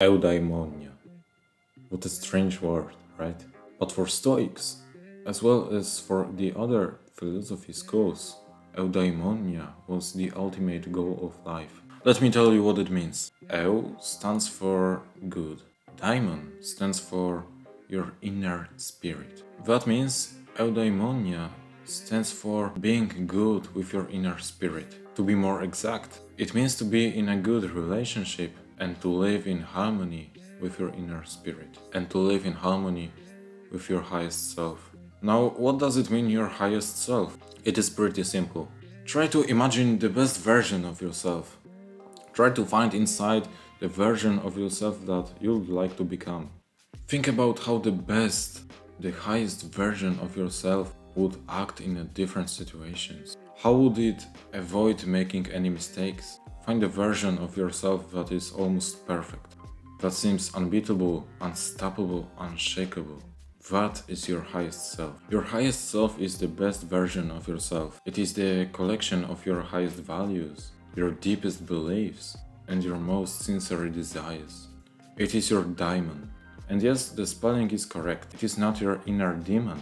Eudaimonia. What a strange word, right? But for Stoics, as well as for the other philosophy schools, Eudaimonia was the ultimate goal of life. Let me tell you what it means. Eu stands for good. Daimon stands for your inner spirit. That means Eudaimonia stands for being good with your inner spirit. To be more exact, it means to be in a good relationship and to live in harmony with your inner spirit and to live in harmony with your highest self. Now, what does it mean, your highest self? It is pretty simple. Try to imagine the best version of yourself. Try to find inside the version of yourself that you'd like to become. Think about how the best, the highest version of yourself would act in different situations. How would it avoid making any mistakes? Find a version of yourself that is almost perfect, that seems unbeatable, unstoppable, unshakable. That is your highest self. Your highest self is the best version of yourself. It is the collection of your highest values, your deepest beliefs, and your most sincere desires. It is your daimon. And yes, the spelling is correct. It is not your inner demon,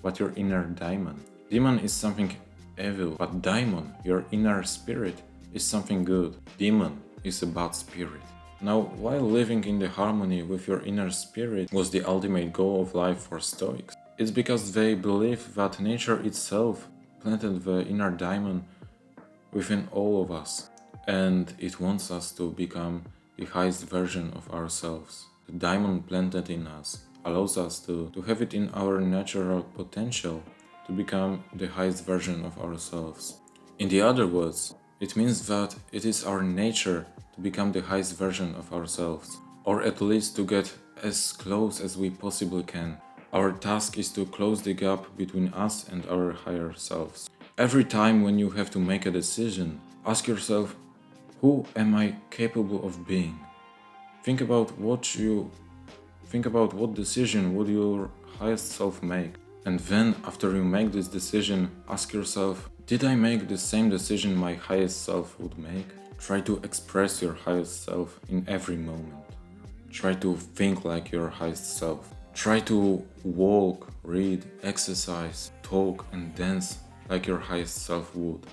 but your inner daimon. Demon is something evil, but daimon, your inner spirit, is something good. Demon is a bad spirit. Now, while living in the harmony with your inner spirit was the ultimate goal of life for Stoics, it's because they believe that nature itself planted the inner daimon within all of us, and it wants us to become the highest version of ourselves. The daimon planted in us allows us to have it in our natural potential to become the highest version of ourselves. In the other words, it means that it is our nature to become the highest version of ourselves, or at least to get as close as we possibly can. Our task is to close the gap between us and our higher selves. Every time when you have to make a decision, ask yourself, who am I capable of being? Think about what decision would your highest self make? And then, after you make this decision, ask yourself, did I make the same decision my highest self would make? Try to express your highest self in every moment. Try to think like your highest self. Try to walk, read, exercise, talk and dance like your highest self would.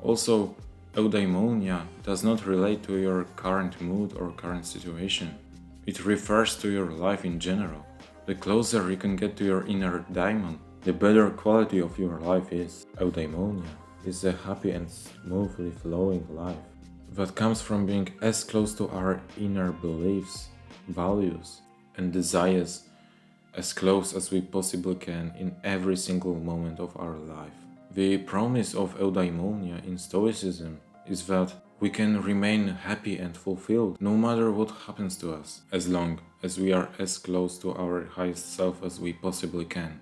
Also, eudaimonia does not relate to your current mood or current situation. It refers to your life in general. The closer you can get to your inner daimon, the better quality of your life is. Eudaimonia is a happy and smoothly flowing life that comes from being as close to our inner beliefs, values, and desires as close as we possibly can in every single moment of our life. The promise of eudaimonia in Stoicism is that we can remain happy and fulfilled no matter what happens to us, as long as we are as close to our highest self as we possibly can.